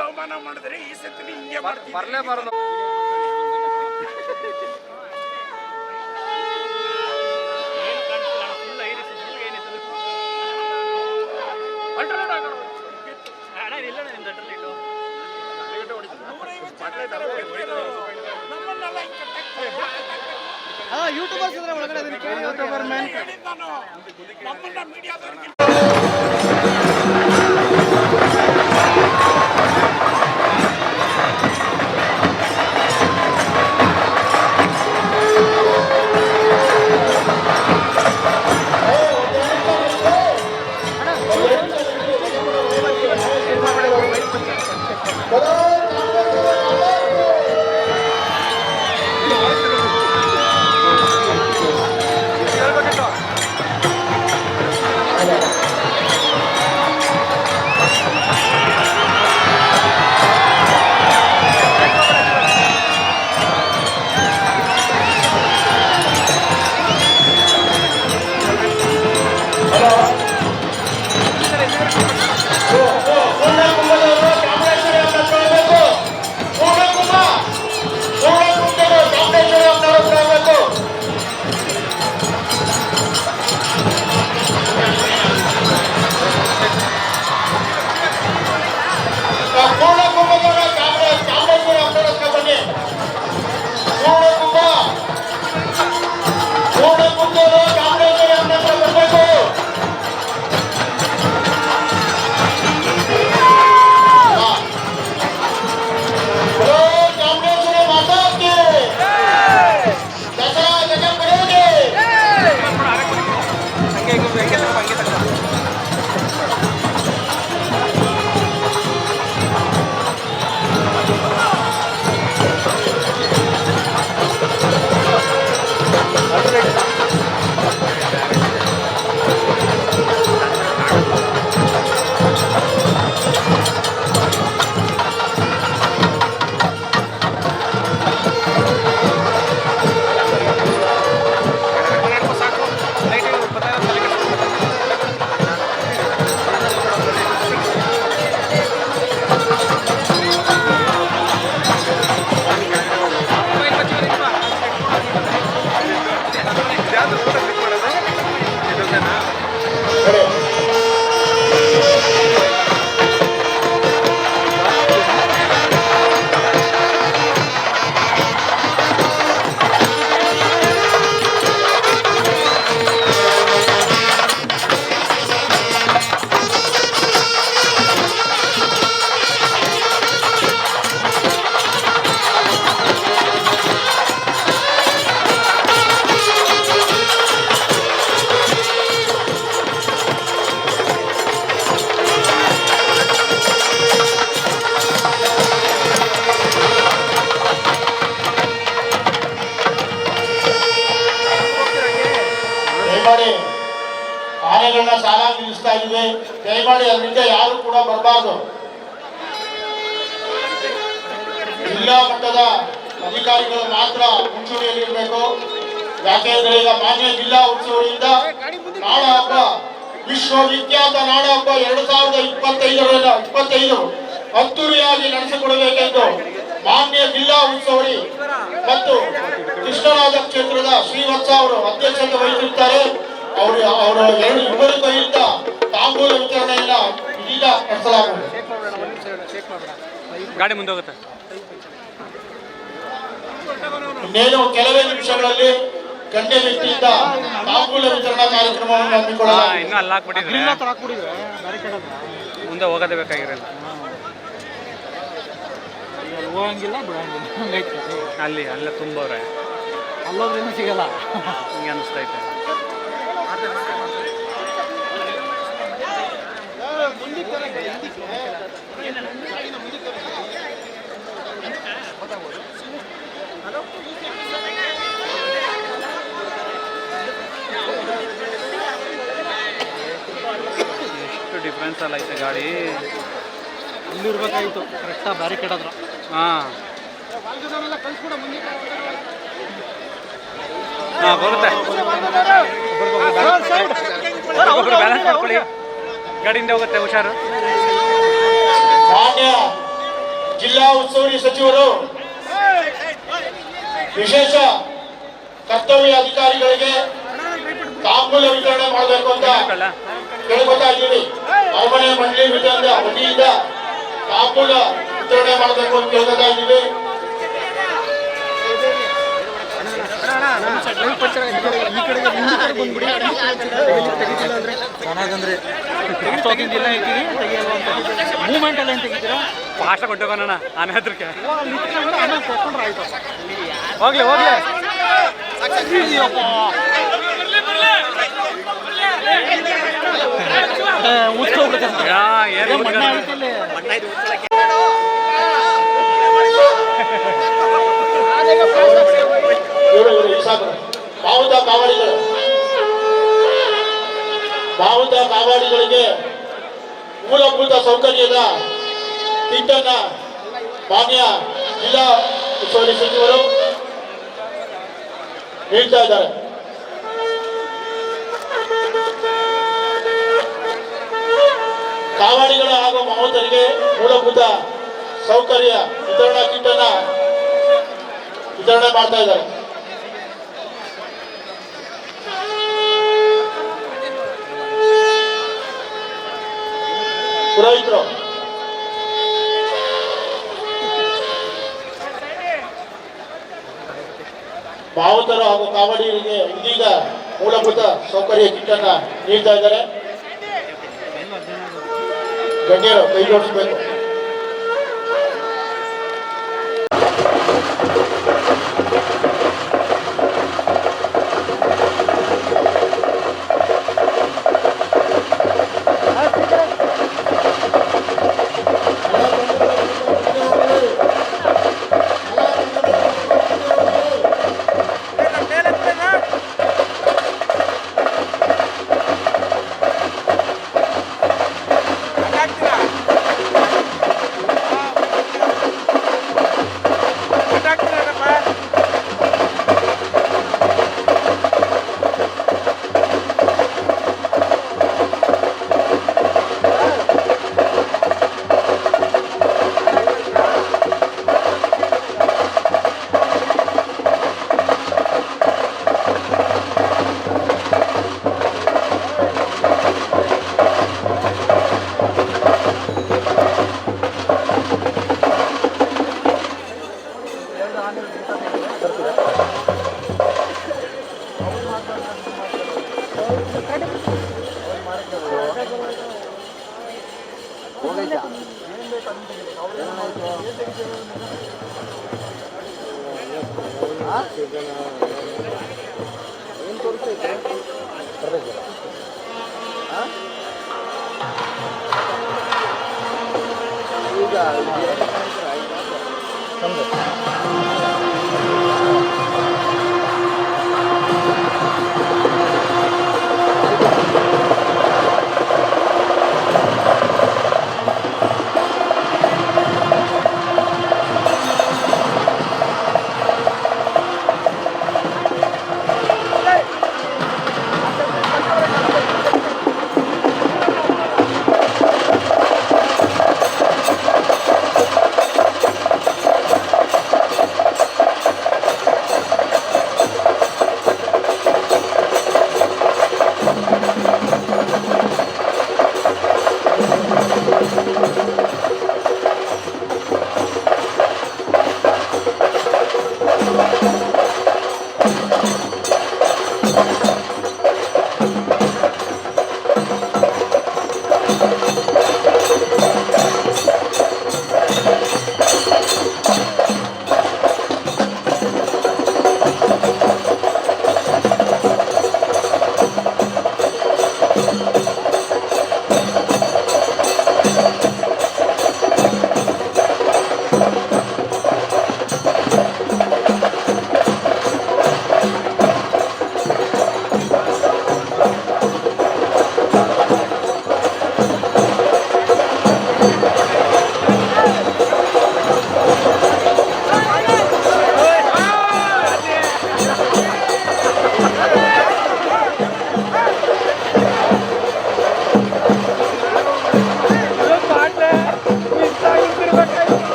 ಅವಮಾನ ಮಾಡಿದ್ರೆ ಈ ಸತಿ ಹಿಂಗೆ ಬರಲೇಬಾರದು. ಯೂಟ್ಯೂಬರ್ಸ್ ಒಳಗಡೆ ಯೂಟ್ಯೂಬರ್ ಮ್ಯಾನ್ ನಮ್ಮನ್ನ ಮೀಡಿಯಾದವ್ರಿಗೆ ಆನೆಗಳನ್ನ ಸಾಲಾಗಿ ನಿಲ್ಲಿಸ್ತಾ ಇದ್ವಿ. ದಯಮಾಡಿ ಅದರಿಂದ ಯಾರು ಕೂಡ ಬರಬಾರ್ದು. ಜಿಲ್ಲಾ ಮಟ್ಟದ ಅಧಿಕಾರಿಗಳು ಮಾತ್ರ ಮುಂಚೂಣಿಯಲ್ಲಿರಬೇಕು. ಯಾಕೆಂದ್ರೆ ಈಗ ಮಾನ್ಯ ಜಿಲ್ಲಾ ಉತ್ಸವದಿಂದ ನಾಡ ಹಬ್ಬ, ವಿಶ್ವವಿಖ್ಯಾತ ನಾಡ ಹಬ್ಬ 2025 ಅದ್ದೂರಿಯಾಗಿ ನಡೆಸಿಕೊಡಬೇಕೆಂದು ಮಾನ್ಯ ಜಿಲ್ಲಾ ಉತ್ಸವರಿ ಮತ್ತು ಕೃಷ್ಣರಾಜ ಕ್ಷೇತ್ರದ ಶ್ರೀವತ್ಸ ಅವರು ಅಧ್ಯಕ್ಷತೆ ವಹಿಸಿರುತ್ತಾರೆ. ಅವರು ಇಬ್ಬರು ಕೈಯಿಂದ ತಾಂಬೂಲ ವಿತರಣೆಯನ್ನ ಇದೀಗ ನಡೆಸಲಾಗುವುದು. ಗಾಡಿ ಮುಂದೆ ಹೋಗುತ್ತೆ. ಇನ್ನೇನು ಕೆಲವೇ ನಿಮಿಷಗಳಲ್ಲಿ ಗಣ್ಯ ವ್ಯಕ್ತಿಯಿಂದ ತಾಂಬೂಲ ವಿತರಣಾ ಕಾರ್ಯಕ್ರಮವನ್ನು ಹಮ್ಮಿಕೊಳ್ಳಲಾಗಿದೆ. ಮುಂದೆ ಹೋಗೋದೇ ಬೇಕಾಗಿರಲ್ಲ. ಹೋಗಂಗಿಲ್ಲ ಬಿಡಂಗಿಲ್ಲ. ಅಲ್ಲೇ ತುಂಬವ್ರೆ ಅಲ್ಲೋದ್ರಿಂದ ಸಿಗಲ್ಲ ಹಿಂಗೆ ಅನಿಸ್ತೈತೆ. ಡಿಫೆನ್ಸ್ ಎಲ್ಲ ಐತೆ ಗಾಡಿ. ಇಲ್ಲಿರ್ಬೇಕಾಗಿತ್ತು ಕರೆಕ್ಟಾಗಿ ಬ್ಯಾರಿಕೇಡ್ ಹತ್ರ. ಹಾಂ ಹಾಂ ಬರುತ್ತೆ. ಒಬ್ಬರು ಬ್ಯಾಲೆನ್ಸ್ ಮಾಡ್ಕೊಳ್ಳಿ, ಗಾಡಿಯಿಂದ ಹೋಗುತ್ತೆ, ಹುಷಾರು. ಮಾನ್ಯ ಜಿಲ್ಲಾ ಉಸ್ತುವಾರಿ ಸಚಿವರು ವಿಶೇಷ ಕರ್ತವ್ಯ ಅಧಿಕಾರಿಗಳಿಗೆ ತಾಂಬೂಲ ವಿತರಣೆ ಮಾಡಬೇಕು ಅಂತ ಕೇಳ್ಕೊತಾ ಇದ್ದೀವಿ. ಅರಮನೆ ಮಂಡಳಿ ವತಿಯಿಂದ ತಾಂಬೂಲ ವಿತರಣೆ ಮಾಡಬೇಕು ಅಂತ ಕೇಳ್ಕೊತಾ ಇದ್ದೀವಿ. ಚೆನ್ನಾಗಂದ್ರೆ ಜಿಲ್ಲ ಐತಿ ಮೂವ್ಮೆಂಟ್ ಎಲ್ಲ ಏನು ತೆಗಿತೀರಾ? ಫಾಸ್ಟಾಗಿ ಹೊಂಟೋಗೋಣ ಆನೆ ಹತ್ರಕ್ಕೆ. ಹೋಗ್ಲಿ ಹೋಗ್ಲಿ. ಬಾವುಟ ಕಾವಾಡಿಗಳಿಗೆ ಮೂಲಭೂತ ಸೌಕರ್ಯದ ಕಿಟ್ಟನ್ನ ಮಾನ್ಯ ಜಿಲ್ಲಾ ಉಸ್ತುವಾರಿ ಸಚಿವರು ನೀಡ್ತಾ ಇದ್ದಾರೆ. ಕಾವಾಡಿಗಳ ಹಾಗೂ ಮಾವುತರಿಗೆ ಮೂಲಭೂತ ಸೌಕರ್ಯ ವಿತರಣಾ ಕಿಟ್ಟನ್ನ ವಿತರಣೆ ಮಾಡ್ತಾ ಇದ್ದಾರೆ. ಪುರೋಹಿತರು ಮಾವುತರು ಹಾಗೂ ಕಾವಡಿಗರಿಗೆ ಇದೀಗ ಮೂಲಭೂತ ಸೌಕರ್ಯ ಕಿಟ್ಟನ್ನ ನೀಡ್ತಾ ಇದ್ದಾರೆ. ಗಣ್ಯರು ಕೈ ಜೋಡಿಸಬೇಕು.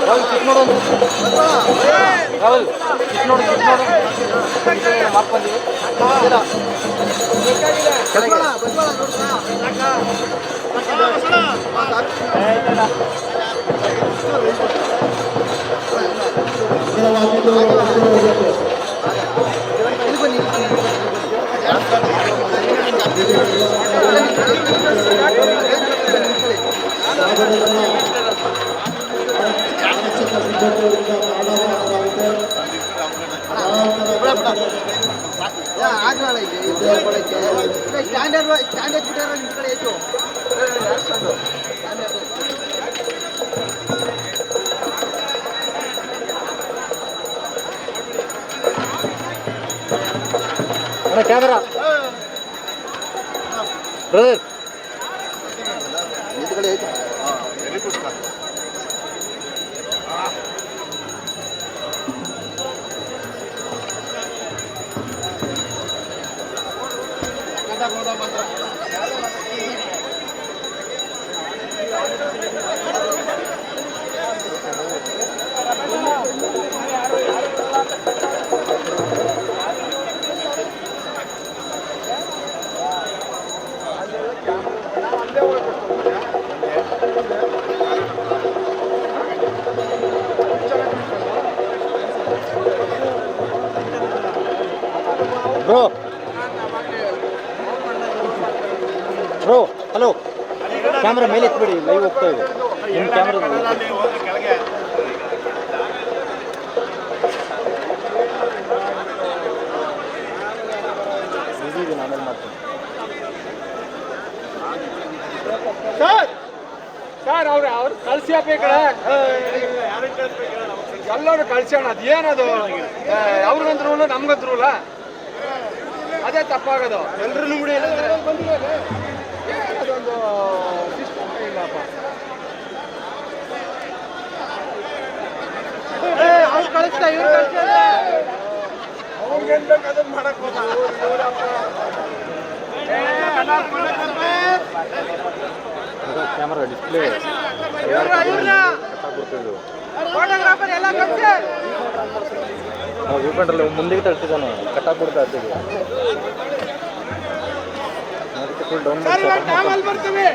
ರಾಹುಲ್ ಚಿಕ್ಕ ನೋಡು ರಾಹುಲ್ ಚಿಕ್ಕ ನೋಡು ಮಾರ್ಕ್ ಬಂದಿವಿ ಸ್ಟ್ಯಾಂಡರ್ಡ್ ಬಿಟ್ಟಾರ ನಿಮ್ಮ ಕಡೆ ಹೆಚ್ಚು camera brother bro bro hello camera ಮೇಲೆ ಎತ್ಬಿಡಿ ಲೈವ್ ಹೋಗ್ತಾ ಇದೆ ನಿಮ್ಮ ಕ್ಯಾಮ್ರಾ ಆಮೇಲೆ ಮಾಡ್ತೀನಿ ಸರ್ ಅವ್ರು ಕಳ್ಸ್ಯಪ್ಪ ಈ ಕಡೆ ಎಲ್ಲರೂ ಕಳ್ಸೋಣ ಅದು ಏನದು ಅವ್ರಿಗಂತ ರೂಲು ನಮ್ಗಂತ ರೂಲ ಅದೇ ತಪ್ಪಾಗೋದು ಎಲ್ರೂ ಬಿಡಿ ಅದೊಂದು ಇಲ್ಲಪ್ಪ ಅವ್ರು ಕಳಿಸ್ತಾ ಇವ್ರು ಕಳಿಸ್ತಾರೆ ಅವ್ರಿಗೇನು ಬೇಕು ಅದನ್ನ ಮಾಡಕ್ ಕ್ಯಾಮ್ರಾ ಡಿಸ್ಪ್ಲೇ ಫೋಟೋಗ್ರಾಫರ್ ಎಲ್ಲ ವೀಕೆಂಡಲ್ಲಿ ಮುಂದೆಗೆ ತಳ್ತಿದ್ದಾನೆ ಕಟ್ಟಾಕ್ಬಿಡ್ತಾ ಇರ್ತೀವಿ ಅದಕ್ಕೆ ಫುಲ್ ಡೌನ್ ಆಮೇಲೆ ಬರ್ತೀವಿ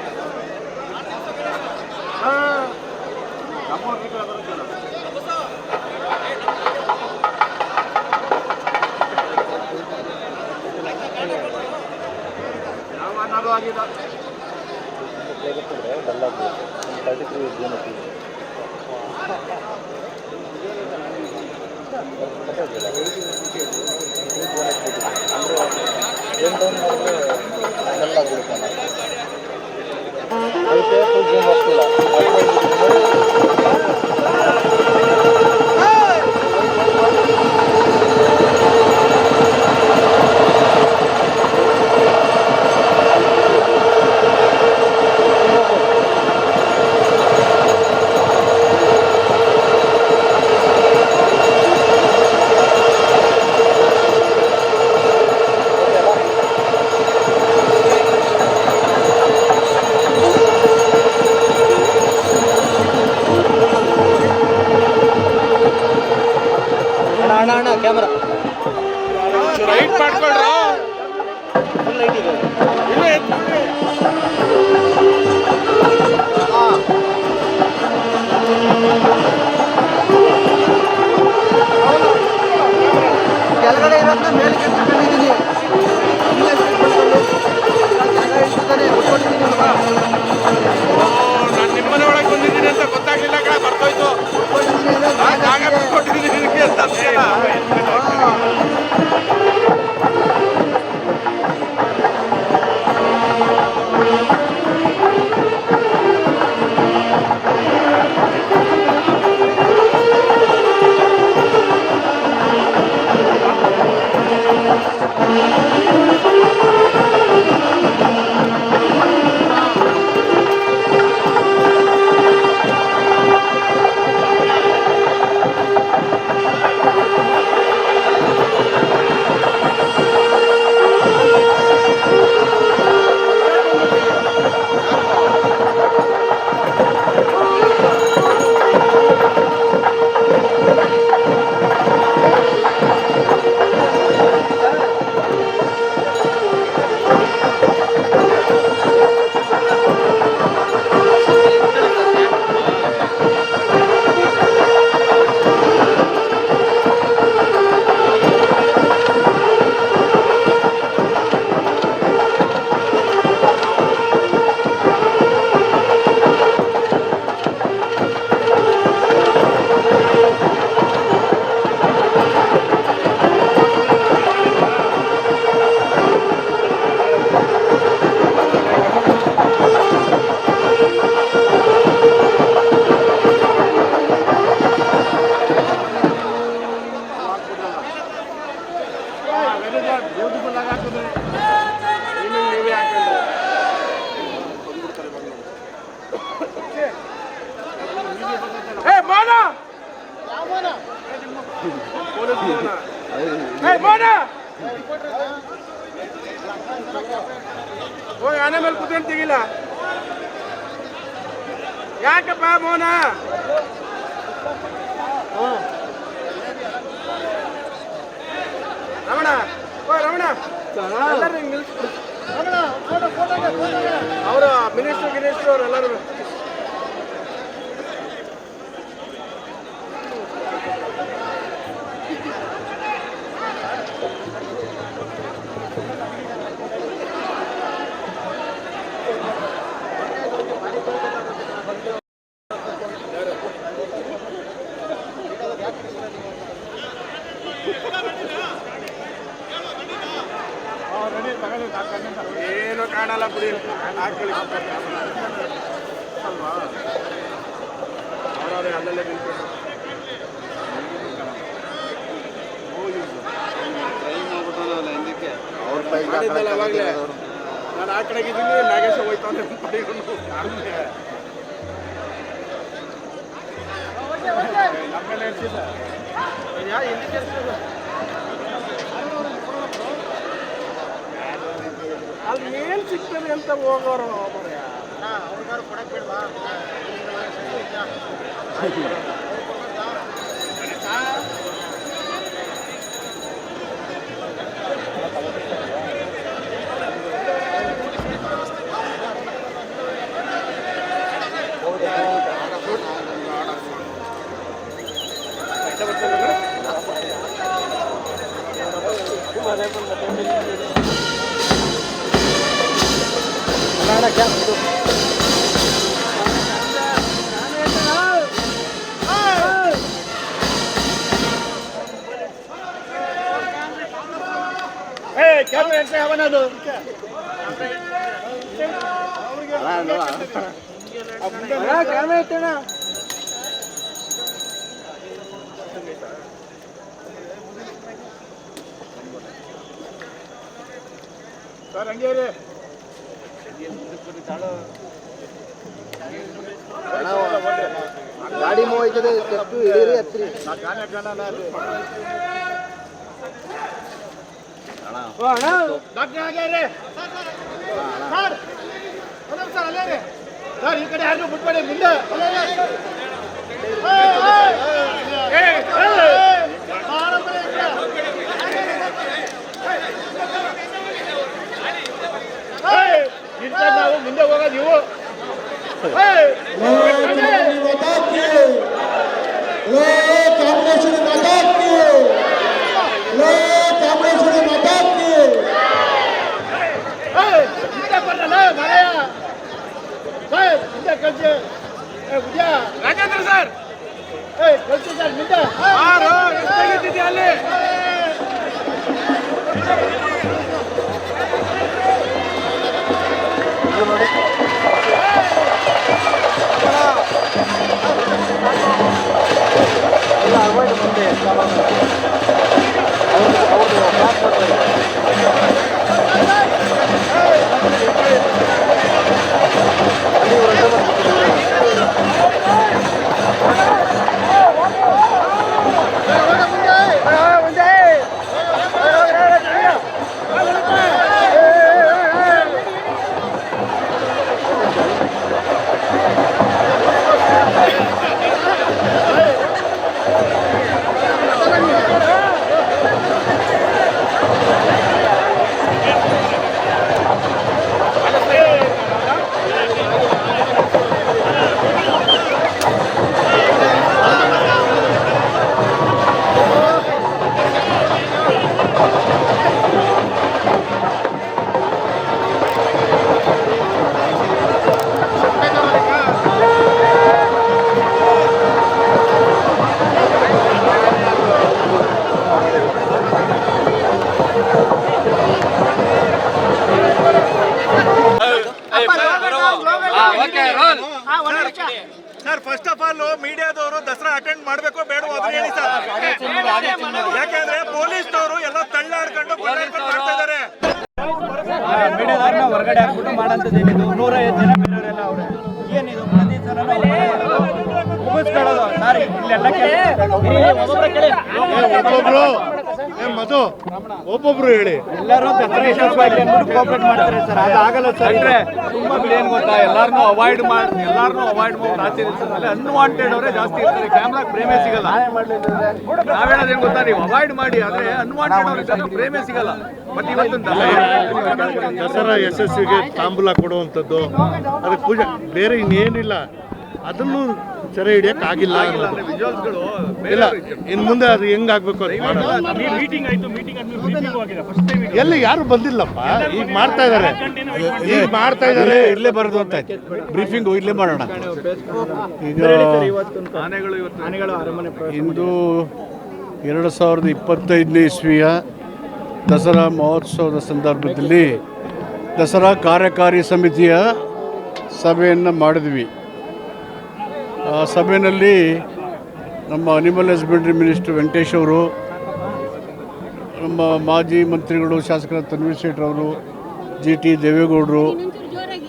ಯಾಕಪ್ಪ ಮೋನ ರಮಣ ರಮಣ ಅವರು ಮಿನಿಸ್ಟರ್ ಅವ್ರು ಎಲ್ಲರೂ ಏನು ಕಾಣಲ್ಲ ಬಿಡಿ ಹಾಕೊಳ್ಳಿ ಅಲ್ವಾ ಅವರವರೇ ಅಲ್ಲಲ್ಲೇ ನಿಂತ್ಕೊಂಡು ಮಾಡಿದ್ದಲ್ಲ ಅವಾಗಲೇ ನಾನು ಆ ಕಡೆಗಿದ್ದೀನಿ ನಾಗೇಶ ಹೋಯ್ತಾನೆ ನಮ್ಮೆಲ್ಲ ಇರ್ತಿದ್ದ ಅಲ್ಲಿ ಏನು ಸಿಗ್ತದೆ ಅಂತ ಹೋಗೋರು ಅವ್ರಿಗಾರು ಕೊಡಕ್ಕೆ ಬೇಡವಾ ಕ್ಯಾಮ್ರಾ ಎಂಟ್ರಿ ಅವನದು ಕ್ಯಾಮ್ರಾ ಇತ್ತಣ್ಣ ಸರ್ ಹಂಗೆ ರೀ ಗಾಡಿ ಮೂವ್ ಆಯ್ತದೆ ಎಷ್ಟು ಇಳೀರಿ ಹತ್ತಿರಿ ಸರ್ ಈ ಕಡೆ ಯಾರು ಬಿಟ್ಬೇಡಿ ಮುಂದೆ ನಾವು ಮುಂದೆ ಹೋಗೋದು ನೀವು ರಾಜೇಂದ್ರ ಸರ್ ಕಳ್ಸಿ ಸರ್ ಮುಂದೆ ಅಲ್ಲಿ ಸರ್ ಫಸ್ಟ್ ಆಫ್ ಆಲ್ ಮೀಡಿಯಾದವರು ದಸರಾ ಅಟೆಂಡ್ ಮಾಡಬೇಕು ಬೇಡವೋ ಅದನ್ನ ಹೇಳಿ ಸರ್. ಯಾಕೆಂದ್ರೆ ಪೊಲೀಸ್ನವರು ಎಲ್ಲ ತಳ್ಳಾಡ್ಕೊಂಡು ಮಾಡ್ತಾ ಇದ್ದಾರೆ. ಮೀಡಿಯಾದವ್ರನ್ನ ಹೊರಗಡೆ ಹಾಕ್ಬಿಟ್ಟು ಮಾಡೋಂಥದ್ದು ಏನಿದು 150 ಜನ ಬೇರೆಯವರೆಲ್ಲ ಅವ್ರೆ ಏನಿದು ಪ್ರತಿ ಸಲ ಮುಗಿಸ್ಕೊಳ್ಳೋದು ಸರ್. ಇಲ್ಲೆಲ್ಲ ಮಧು ಒಬ್ಬೊಬ್ರು ಹೇಳಿ. ಎಲ್ಲರೂ ದಸರಾ ಯಶಸ್ವಿಯಾಗಿ ಅಂದ್ಬಿಟ್ಟು ಕೋಆಪರೇಟ್ ಮಾಡ್ತಾರೆ ಸರ್, ಅದು ಆಗಲ್ಲ ಸರ್. ಅಂದ್ರೆ ತುಂಬಾ ಬಿಡಿ ಏನ್ ಗೊತ್ತಾ, ಎಲ್ಲಾರನ್ನೂ ಅವಾಯ್ಡ್ ಮಾಡಿ ಆಚರಿಸಿದ್ಮೇಲೆ ಅನ್ವಾಂಟೆಡ್ ಅವರೇ ಜಾಸ್ತಿ ಇರ್ತಾರೆ. ಕ್ಯಾಮ್ರಾ ಪ್ರೇಮೇ ಸಿಗಲ್ಲ. ನಾವ್ ಹೇಳೋದೇನ್ ಗೊತ್ತಾ, ನೀವು ಅವಾಯ್ಡ್ ಮಾಡಿ, ಆದ್ರೆ ಅನ್ವಾಂಟೆಡ್ ಅವ್ರಿಗೆ ಪ್ರೇಮೇ ಸಿಗಲ್ಲ. ಬಟ್ ಇವತ್ತು ದಸರಾ ಯಶಸ್ವಿಗೆ ತಾಂಬೂಲ ಕೊಡುವಂಥದ್ದು, ಅದಕ್ಕೆ ಪೂಜೆ, ಬೇರೆ ಇನ್ನೇನಿಲ್ಲ. ಅದನ್ನು ಸೆರೆ ಹಿಡಿಯಕ್ ಆಗಿಲ್ಲ. ವಿಜುವಲ್ಸ್ಗಳು ಇಲ್ಲ, ಇನ್ ಮುಂದೆ ಅದು ಹೆಂಗಾಗ್ಬೇಕು ಅಂತ ಎಲ್ಲಿ ಯಾರು ಬಂದಿಲ್ಲಪ್ಪ. ಈಗ ಮಾಡ್ತಾ ಇದಾರೆ, ಇರ್ಲೇ ಬರೋದು ಅಂತ ಬ್ರೀಫಿಂಗ್ ಇಲ್ಲೇ ಮಾಡೋಣ. ಈಗ ಆನೆಗಳು ಅರಮನೆ ಇಂದು 2025ನೇ ಇಸ್ವಿಯ ದಸರಾ ಮಹೋತ್ಸವದ ಸಂದರ್ಭದಲ್ಲಿ ದಸರಾ ಕಾರ್ಯಕಾರಿ ಸಮಿತಿಯ ಸಭೆಯನ್ನು ಮಾಡಿದ್ವಿ. ಆ ಸಭೆಯಲ್ಲಿ ನಮ್ಮ ಅನಿಮಲ್ ಹಸ್ಬೆಂಡ್ರಿ ಮಿನಿಸ್ಟರ್ ವೆಂಕಟೇಶ್ ಅವರು, ನಮ್ಮ ಮಾಜಿ ಮಂತ್ರಿಗಳು ಶಾಸಕರ ತನ್ವೀರ್ ಸೇಠ್ರವರು, GT ದೇವೇಗೌಡರು,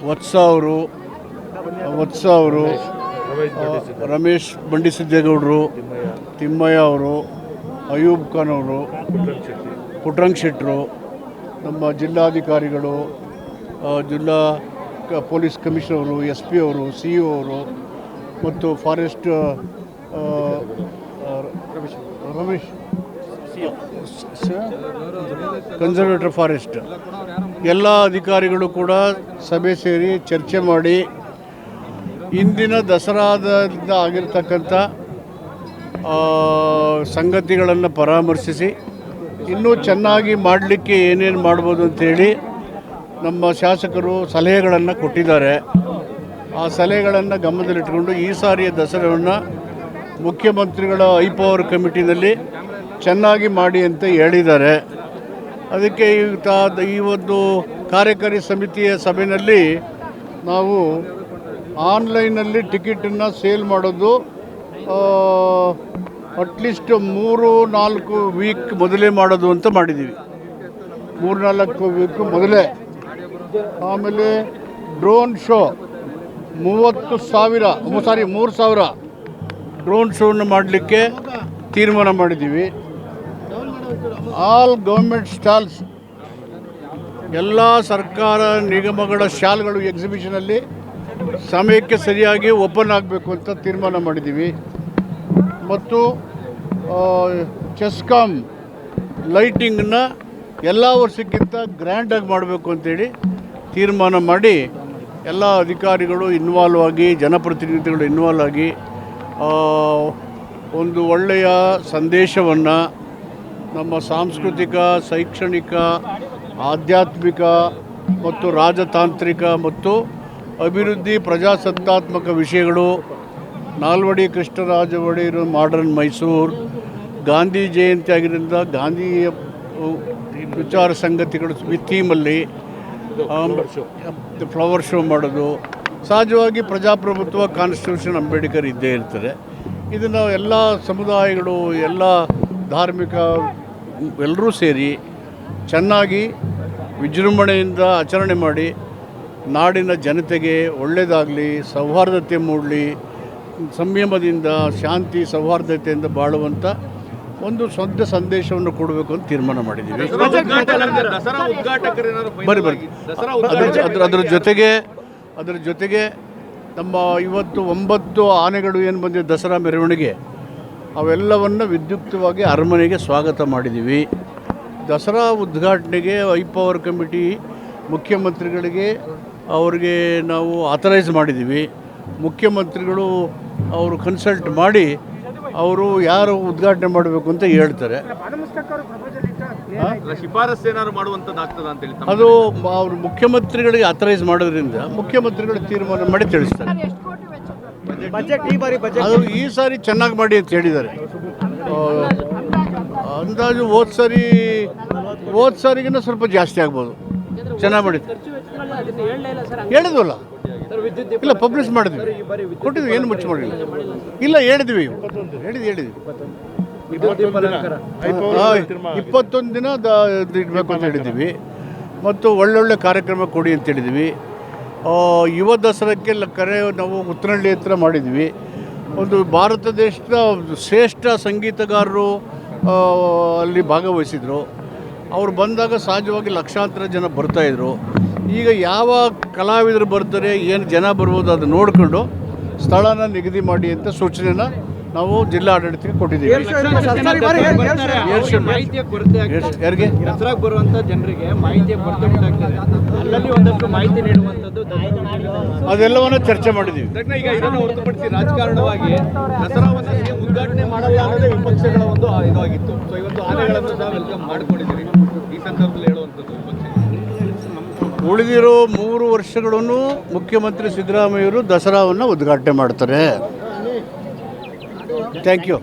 ವತ್ಸ ಅವರು, ರಮೇಶ್ ಬಂಡಿಸಿದ್ದೇಗೌಡರು, ತಿಮ್ಮಯ್ಯ ಅವರು, ಅಯೂಬ್ ಖಾನ್ ಅವರು, ಪುಟ್ರಂಗ್ ಶೆಟ್ಟರು, ನಮ್ಮ ಜಿಲ್ಲಾಧಿಕಾರಿಗಳು, ಜಿಲ್ಲಾ ಪೊಲೀಸ್ ಕಮಿಷನರು, SP ಅವರು, CO ಅವರು ಮತ್ತು ಫಾರೆಸ್ಟ್ ರಮೇಶ್ ಕನ್ಸರ್ವೇಟರ್ ಫಾರೆಸ್ಟ್ ಎಲ್ಲ ಅಧಿಕಾರಿಗಳು ಕೂಡ ಸಭೆ ಸೇರಿ ಚರ್ಚೆ ಮಾಡಿ ಇಂದಿನ ದಸರಾದಿಂದ ಆಗಿರ್ತಕ್ಕಂಥ ಸಂಗತಿಗಳನ್ನು ಪರಾಮರ್ಶಿಸಿ ಇನ್ನೂ ಚೆನ್ನಾಗಿ ಮಾಡಲಿಕ್ಕೆ ಏನೇನು ಮಾಡ್ಬೋದು ಅಂಥೇಳಿ ನಮ್ಮ ಶಾಸಕರು ಸಲಹೆಗಳನ್ನು ಕೊಟ್ಟಿದ್ದಾರೆ. ಆ ಸಲಹೆಗಳನ್ನು ಗಮನದಲ್ಲಿಟ್ಟುಕೊಂಡು ಈ ಸಾರಿಯ ದಸರಾವನ್ನು ಮುಖ್ಯಮಂತ್ರಿಗಳ ಹೈಪವರ್ ಕಮಿಟಿನಲ್ಲಿ ಚೆನ್ನಾಗಿ ಮಾಡಿ ಅಂತ ಹೇಳಿದ್ದಾರೆ. ಅದಕ್ಕೆ ಈ ಒಂದು ಕಾರ್ಯಕಾರಿ ಸಮಿತಿಯ ಸಭೆಯಲ್ಲಿ ನಾವು ಆನ್ಲೈನಲ್ಲಿ ಟಿಕೆಟನ್ನು ಸೇಲ್ ಮಾಡೋದು ಅಟ್ಲೀಸ್ಟ್ 3-4 ವೀಕ್ ಮೊದಲೇ ಮಾಡೋದು ಅಂತ ಮಾಡಿದ್ದೀವಿ. 3-4 ವೀಕ್ ಮೊದಲೇ. ಆಮೇಲೆ ಡ್ರೋನ್ ಶೋ 3,000 ಡ್ರೋನ್ ಶೋವನ್ನು ಮಾಡಲಿಕ್ಕೆ ತೀರ್ಮಾನ ಮಾಡಿದ್ದೀವಿ. ಆಲ್ ಗೌರ್ಮೆಂಟ್ ಸ್ಟಾಲ್ಸ್, ಎಲ್ಲ ಸರ್ಕಾರ ನಿಗಮಗಳ ಶಾಲ್ಗಳು ಎಕ್ಸಿಬಿಷನಲ್ಲಿ ಸಮಯಕ್ಕೆ ಸರಿಯಾಗಿ ಓಪನ್ ಆಗಬೇಕು ಅಂತ ತೀರ್ಮಾನ ಮಾಡಿದ್ದೀವಿ. ಮತ್ತು ಚೆಸ್ಕಾಮ್ ಲೈಟಿಂಗನ್ನು ಎಲ್ಲ ವರ್ಷಕ್ಕಿಂತ ಗ್ರ್ಯಾಂಡಾಗಿ ಮಾಡಬೇಕು ಅಂತೇಳಿ ತೀರ್ಮಾನ ಮಾಡಿ ಎಲ್ಲ ಅಧಿಕಾರಿಗಳು ಇನ್ವಾಲ್ವ್ ಆಗಿ, ಜನಪ್ರತಿನಿಧಿಗಳು ಇನ್ವಾಲ್ವ್ ಆಗಿ ಒಂದು ಒಳ್ಳೆಯ ಸಂದೇಶವನ್ನು ನಮ್ಮ ಸಾಂಸ್ಕೃತಿಕ, ಶೈಕ್ಷಣಿಕ, ಆಧ್ಯಾತ್ಮಿಕ ಮತ್ತು ರಾಜತಾಂತ್ರಿಕ ಮತ್ತು ಅಭಿವೃದ್ಧಿ ಪ್ರಜಾಸತ್ತಾತ್ಮಕ ವಿಷಯಗಳು, ನಾಲ್ವಡಿ ಕೃಷ್ಣರಾಜ ಒಡೆಯರು ಮಾಡರ್ನ್ ಮೈಸೂರು, ಗಾಂಧಿ ಜಯಂತಿ ಆಗಿದ್ದರಿಂದ ಗಾಂಧಿಯ ವಿಚಾರ ಸಂಗತಿಗಳು ಥೀಮಲ್ಲಿ ಫ್ಲವರ್ ಶೋ ಮಾಡೋದು, ಸಹಜವಾಗಿ ಪ್ರಜಾಪ್ರಭುತ್ವ, ಕಾನ್ಸ್ಟಿಟ್ಯೂಷನ್, ಅಂಬೇಡ್ಕರ್ ಇದ್ದೇ ಇರ್ತಾರೆ. ಇದನ್ನು ಎಲ್ಲ ಸಮುದಾಯಗಳು, ಎಲ್ಲ ಧಾರ್ಮಿಕ ಎಲ್ಲರೂ ಸೇರಿ ಚೆನ್ನಾಗಿ ವಿಜೃಂಭಣೆಯಿಂದ ಆಚರಣೆ ಮಾಡಿ ನಾಡಿನ ಜನತೆಗೆ ಒಳ್ಳೆಯದಾಗಲಿ, ಸೌಹಾರ್ದತೆ ಮೂಡಲಿ, ಸಂಯಮದಿಂದ, ಶಾಂತಿ ಸೌಹಾರ್ದತೆಯಿಂದ ಬಾಳುವಂಥ ಒಂದು ಸ್ವಂತ ಸಂದೇಶವನ್ನು ಕೊಡಬೇಕು ಅಂತ ತೀರ್ಮಾನ ಮಾಡಿದ್ದೀವಿ. ಅದರ ಜೊತೆಗೆ ನಮ್ಮ ಇವತ್ತು 9 ಆನೆಗಳು ಏನು ಬಂದಿದೆ ದಸರಾ ಮೆರವಣಿಗೆ, ಅವೆಲ್ಲವನ್ನು ವಿದ್ಯುಕ್ತವಾಗಿ ಅರಮನೆಗೆ ಸ್ವಾಗತ ಮಾಡಿದ್ದೀವಿ. ದಸರಾ ಉದ್ಘಾಟನೆಗೆ ಹೈಪವರ್ ಕಮಿಟಿ ಮುಖ್ಯಮಂತ್ರಿಗಳಿಗೆ ಅವ್ರಿಗೆ ನಾವು ಆಥರೈಸ್ ಮಾಡಿದ್ದೀವಿ. ಮುಖ್ಯಮಂತ್ರಿಗಳು ಅವರು ಕನ್ಸಲ್ಟ್ ಮಾಡಿ ಅವರು ಯಾರು ಉದ್ಘಾಟನೆ ಮಾಡಬೇಕು ಅಂತ ಹೇಳ್ತಾರೆ. ಶಿಫಾರಸ್ ಏನಾದ್ರು ಮಾಡುವಂಥದ್ದಾಗ್ತದ ಅಂತೇಳಿ ಅದು ಅವರು ಮುಖ್ಯಮಂತ್ರಿಗಳಿಗೆ ಆಥರೈಸ್ ಮಾಡೋದ್ರಿಂದ ಮುಖ್ಯಮಂತ್ರಿಗಳು ತೀರ್ಮಾನ ಮಾಡಿ ತಿಳಿಸ್ತಾರೆ. ಅದು ಈ ಸಾರಿ ಚೆನ್ನಾಗಿ ಮಾಡಿ ಅಂತ ಹೇಳಿದ್ದಾರೆ. ಅಂದಾಜು ಹೋದ ಸಾರಿಗಿನ್ನ ಸ್ವಲ್ಪ ಜಾಸ್ತಿ ಆಗ್ಬೋದು. ಚೆನ್ನಾಗಿ ಮಾಡಿದ್ದು ಹೇಳಿದ್ವಲ್ಲ, ಇಲ್ಲ ಪಬ್ಲಿಷ್ ಮಾಡಿದ್ವಿ, ಕೊಟ್ಟಿದ್ವಿ, ಏನು ಮುಚ್ಚಿ ಮಾಡಿಲ್ಲ. ಇಲ್ಲ ಹೇಳಿದ್ವಿ 21 ದಿನ ಇಡಬೇಕು ಅಂತ ಹೇಳಿದ್ದೀವಿ. ಮತ್ತು ಒಳ್ಳೊಳ್ಳೆ ಕಾರ್ಯಕ್ರಮ ಕೊಡಿ ಅಂತ ಹೇಳಿದ್ವಿ. ಯುವ ದಸರಾಕ್ಕೆ ಕರೆ ನಾವು ಉತ್ತರಹಳ್ಳಿ ಹತ್ರ ಮಾಡಿದ್ವಿ. ಒಂದು ಭಾರತ ದೇಶದ ಶ್ರೇಷ್ಠ ಸಂಗೀತಗಾರರು, ಅಲ್ಲಿ ಭಾಗವಹಿಸಿದರು. ಅವ್ರು ಬಂದಾಗ ಸಹಜವಾಗಿ ಲಕ್ಷಾಂತರ ಜನ ಬರ್ತಾಯಿದ್ರು. ಈಗ ಯಾವ ಕಲಾವಿದರು ಬರ್ತಾರೆ, ಏನು ಜನ ಬರ್ಬೋದು ಅದು ನೋಡಿಕೊಂಡು ಸ್ಥಳನ ನಿಗದಿ ಮಾಡಿ ಅಂತ ಸೂಚನೆನ ನಾವು ಜಿಲ್ಲಾ ಆಡಳಿತಕ್ಕೆ ಕೊಟ್ಟಿದ್ದೀವಿ. ಮಾಹಿತಿಯ ಕೊರತೆ ಯಾರಿಗೆ ದಸರಾಗೆ ಬರುವಂತ ಜನರಿಗೆ ಮಾಹಿತಿಯ ಕೊರತೆ ಉಂಟಾಗ್ತದೆ. ಅಲ್ಲಲ್ಲಿ ಒಂದಷ್ಟು ಮಾಹಿತಿ ನೀಡುವಂಥದ್ದು ಅದೆಲ್ಲವನ್ನು ಚರ್ಚೆ ಮಾಡಿದ್ದೀವಿ. ಈಗ ಇದನ್ನು ಹೊರತುಪಡಿಸಿ ರಾಜಕಾರಣವಾಗಿ ದಸರಾವನ್ನು ಉದ್ಘಾಟನೆ ಮಾಡಲ್ಲ ಅನ್ನೋದೇ ವಿಪಕ್ಷಗಳ ಒಂದು ಇದಾಗಿತ್ತು. ಸೊ ಇವತ್ತು ಆನೆಗಳನ್ನು ಸಹ ವೆಲ್ಕಮ್ ಮಾಡ್ಕೊಂಡಿದ್ದೀರಿ. ಈ ಸಂದರ್ಭದಲ್ಲಿ ಹೇಳುವಂಥದ್ದು ಉಳಿದಿರೋ 3 ವರ್ಷಗಳನ್ನು ಮುಖ್ಯಮಂತ್ರಿ ಸಿದ್ದರಾಮಯ್ಯವರು ದಸರಾವನ್ನು ಉದ್ಘಾಟನೆ ಮಾಡ್ತಾರೆ. Thank you.